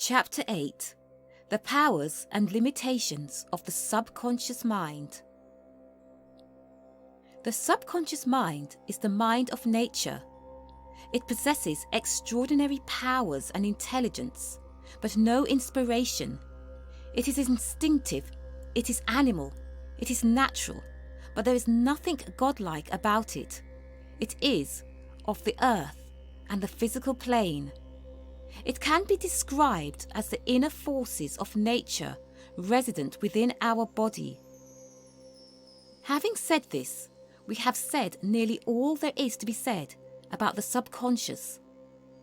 Chapter 8: The Powers and Limitations of the Subconscious Mind. The subconscious mind is the mind of nature. It possesses extraordinary powers and intelligence, but no inspiration. It is instinctive, it is animal, it is natural, but there is nothing godlike about it. It is of the earth and the physical plane. It can be described as the inner forces of nature resident within our body. Having said this, we have said nearly all there is to be said about the subconscious.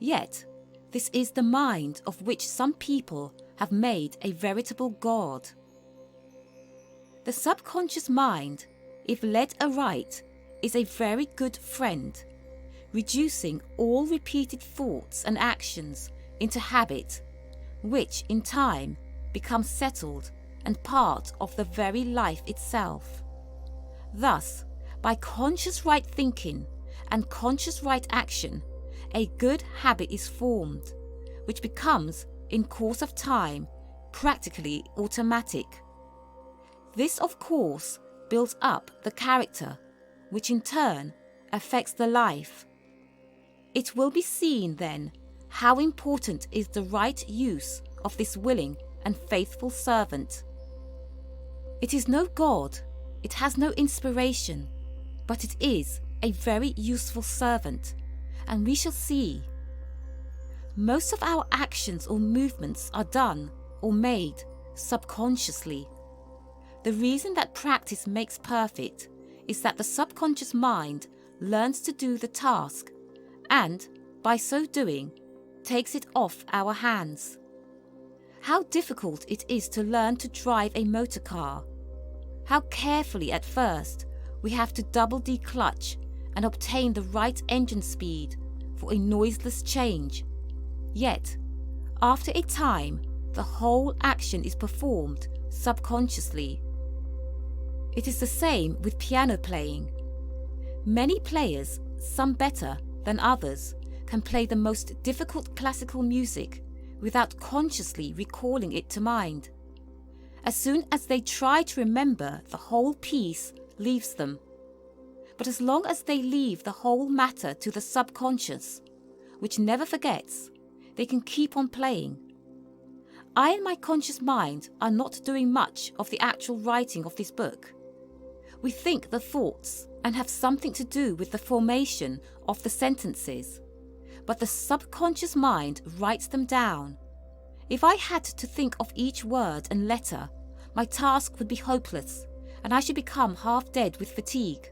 Yet, this is the mind of which some people have made a veritable god. The subconscious mind, if led aright, is a very good friend, reducing all repeated thoughts and actions into habit, which in time becomes settled and part of the very life itself. Thus, by conscious right thinking and conscious right action, a good habit is formed, which becomes, in course of time, practically automatic. This, of course, builds up the character, which in turn affects the life. It will be seen then how important is the right use of this willing and faithful servant. It is no god, it has no inspiration, but it is a very useful servant, and we shall see. Most of our actions or movements are done or made subconsciously. The reason that practice makes perfect is that the subconscious mind learns to do the task and, by so doing, takes it off our hands. How difficult it is to learn to drive a motor car. How carefully at first we have to double declutch and obtain the right engine speed for a noiseless change. Yet, after a time, the whole action is performed subconsciously. It is the same with piano playing. Many players, some better than others, can play the most difficult classical music without consciously recalling it to mind. As soon as they try to remember, the whole piece leaves them. But as long as they leave the whole matter to the subconscious, which never forgets, they can keep on playing. I and my conscious mind are not doing much of the actual writing of this book. We think the thoughts and have something to do with the formation of the sentences, but the subconscious mind writes them down. If I had to think of each word and letter, my task would be hopeless, and I should become half dead with fatigue.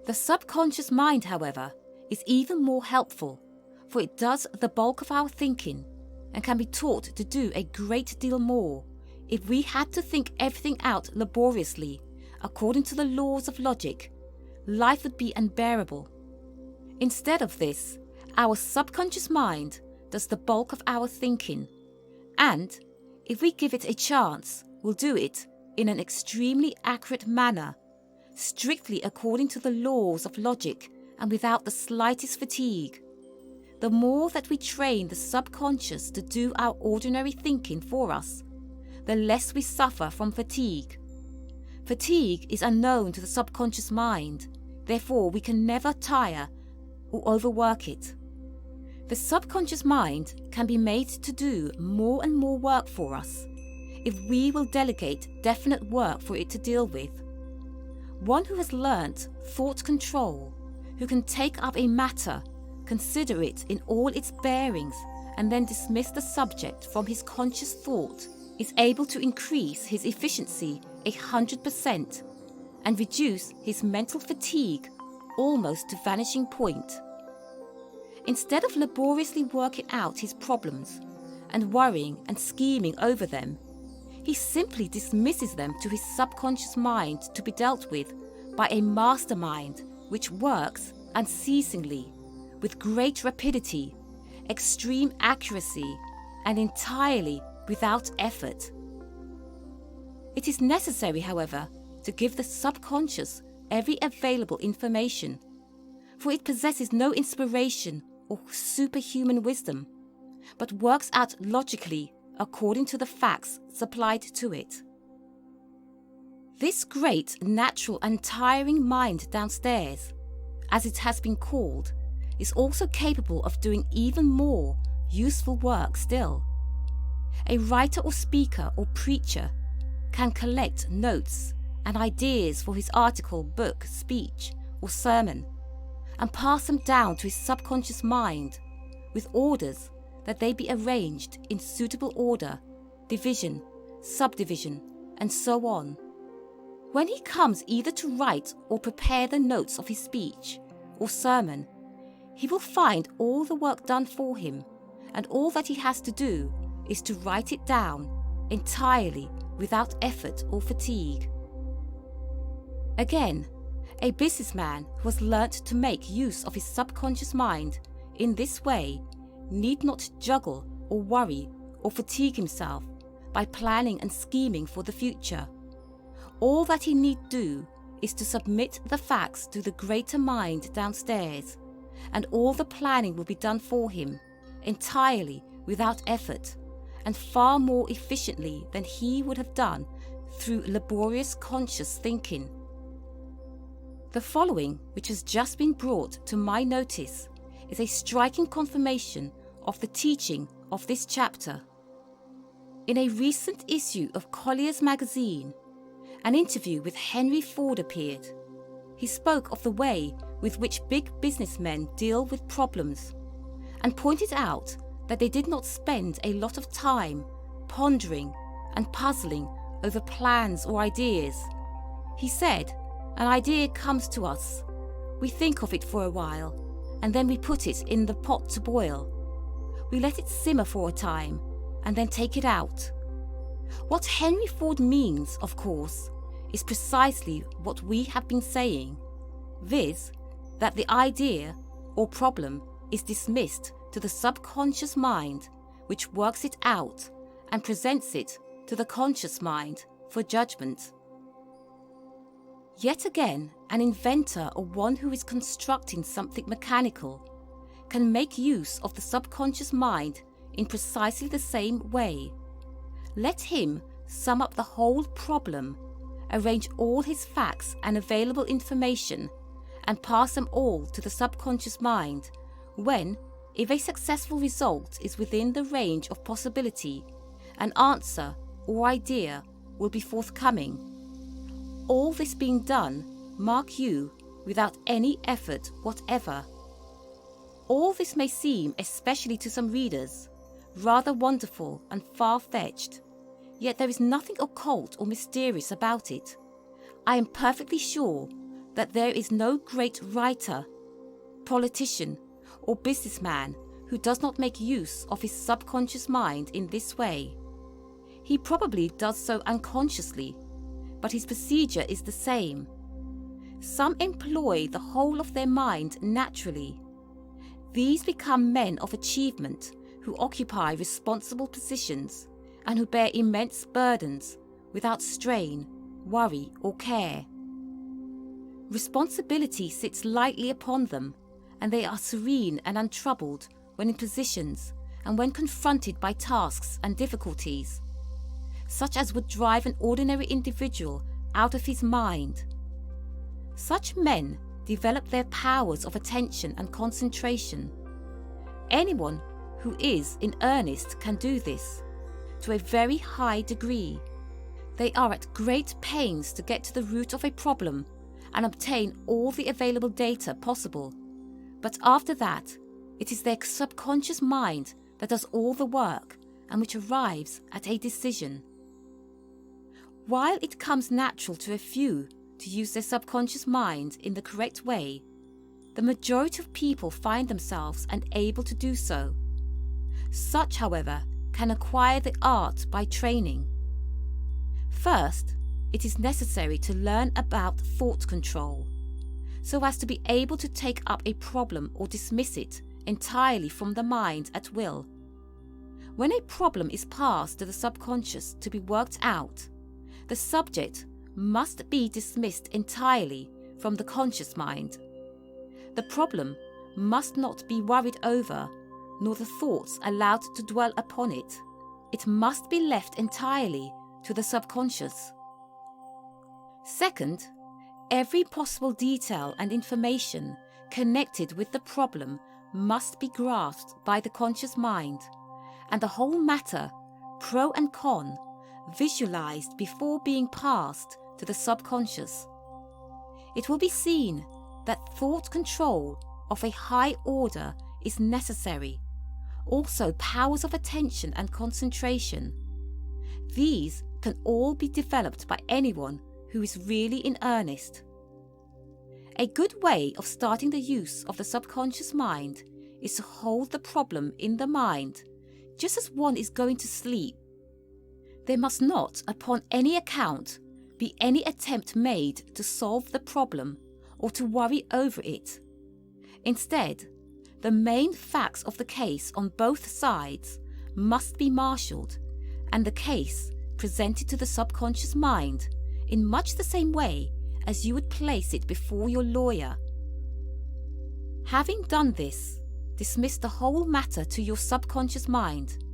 The subconscious mind, however, is even more helpful, for it does the bulk of our thinking and can be taught to do a great deal more. If we had to think everything out laboriously, according to the laws of logic, life would be unbearable. Instead of this, our subconscious mind does the bulk of our thinking, and, if we give it a chance, will do it in an extremely accurate manner, strictly according to the laws of logic and without the slightest fatigue. The more that we train the subconscious to do our ordinary thinking for us, the less we suffer from fatigue. Fatigue is unknown to the subconscious mind, therefore we can never tire or overwork it. The subconscious mind can be made to do more and more work for us if we will delegate definite work for it to deal with. One who has learnt thought control, who can take up a matter, consider it in all its bearings, and then dismiss the subject from his conscious thought, is able to increase his efficiency 100% and reduce his mental fatigue almost to vanishing point. Instead of laboriously working out his problems and worrying and scheming over them, he simply dismisses them to his subconscious mind to be dealt with by a mastermind which works unceasingly, with great rapidity, extreme accuracy, and entirely without effort. It is necessary, however, to give the subconscious every available information, for it possesses no inspiration or superhuman wisdom, but works out logically according to the facts supplied to it. This great, natural and tiring mind downstairs, as it has been called, is also capable of doing even more useful work still. A writer or speaker or preacher can collect notes and ideas for his article, book, speech or sermon and pass them down to his subconscious mind with orders that they be arranged in suitable order, division, subdivision, and so on. When he comes either to write or prepare the notes of his speech or sermon, he will find all the work done for him, and all that he has to do is to write it down entirely without effort or fatigue. Again, a businessman who has learnt to make use of his subconscious mind in this way need not juggle or worry or fatigue himself by planning and scheming for the future. All that he need do is to submit the facts to the greater mind downstairs, and all the planning will be done for him, entirely without effort, and far more efficiently than he would have done through laborious conscious thinking. The following, which has just been brought to my notice, is a striking confirmation of the teaching of this chapter. In a recent issue of Collier's magazine, an interview with Henry Ford appeared. He spoke of the way with which big businessmen deal with problems, and pointed out that they did not spend a lot of time pondering and puzzling over plans or ideas. He said, an idea comes to us, we think of it for a while, and then we put it in the pot to boil. We let it simmer for a time, and then take it out. What Henry Ford means, of course, is precisely what we have been saying, viz., that the idea or problem is dismissed to the subconscious mind, which works it out and presents it to the conscious mind for judgment. Yet again, an inventor or one who is constructing something mechanical can make use of the subconscious mind in precisely the same way. Let him sum up the whole problem, arrange all his facts and available information, and pass them all to the subconscious mind, when, if a successful result is within the range of possibility, an answer or idea will be forthcoming. All this being done, mark you, without any effort whatever. All this may seem, especially to some readers, rather wonderful and far-fetched, yet there is nothing occult or mysterious about it. I am perfectly sure that there is no great writer, politician, or businessman who does not make use of his subconscious mind in this way. He probably does so unconsciously, but his procedure is the same. Some employ the whole of their mind naturally. These become men of achievement who occupy responsible positions and who bear immense burdens without strain, worry or care. Responsibility sits lightly upon them, and they are serene and untroubled when in positions and when confronted by tasks and difficulties, such as would drive an ordinary individual out of his mind. Such men develop their powers of attention and concentration. Anyone who is in earnest can do this, to a very high degree. They are at great pains to get to the root of a problem and obtain all the available data possible, but after that, it is their subconscious mind that does all the work and which arrives at a decision. While it comes natural to a few to use their subconscious mind in the correct way, the majority of people find themselves unable to do so. Such, however, can acquire the art by training. First, it is necessary to learn about thought control, so as to be able to take up a problem or dismiss it entirely from the mind at will. When a problem is passed to the subconscious to be worked out, the subject must be dismissed entirely from the conscious mind. The problem must not be worried over, nor the thoughts allowed to dwell upon it. It must be left entirely to the subconscious. Second, every possible detail and information connected with the problem must be grasped by the conscious mind, and the whole matter, pro and con, visualized before being passed to the subconscious. It will be seen that thought control of a high order is necessary, also powers of attention and concentration. These can all be developed by anyone who is really in earnest. A good way of starting the use of the subconscious mind is to hold the problem in the mind, just as one is going to sleep. There must not, upon any account, be any attempt made to solve the problem or to worry over it. Instead, the main facts of the case on both sides must be marshalled, and the case presented to the subconscious mind in much the same way as you would place it before your lawyer. Having done this, dismiss the whole matter to your subconscious mind,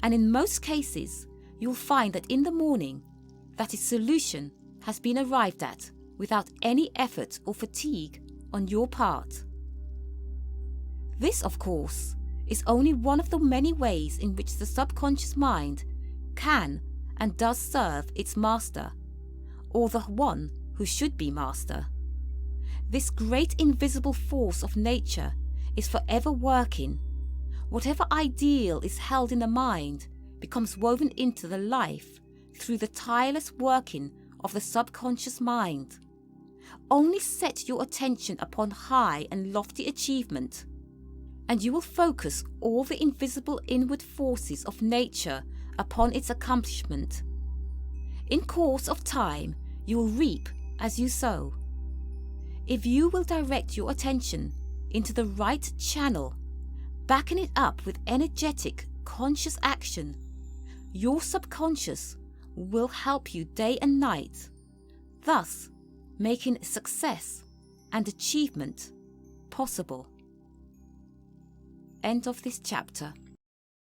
and in most cases you'll find that in the morning that its solution has been arrived at without any effort or fatigue on your part. This, of course, is only one of the many ways in which the subconscious mind can and does serve its master, or the one who should be master. This great invisible force of nature is forever working. Whatever ideal is held in the mind becomes woven into the life through the tireless working of the subconscious mind. Only set your attention upon high and lofty achievement, and you will focus all the invisible inward forces of nature upon its accomplishment. In course of time, you will reap as you sow. If you will direct your attention into the right channel, backing it up with energetic, conscious action, your subconscious will help you day and night, thus making success and achievement possible. End of this chapter.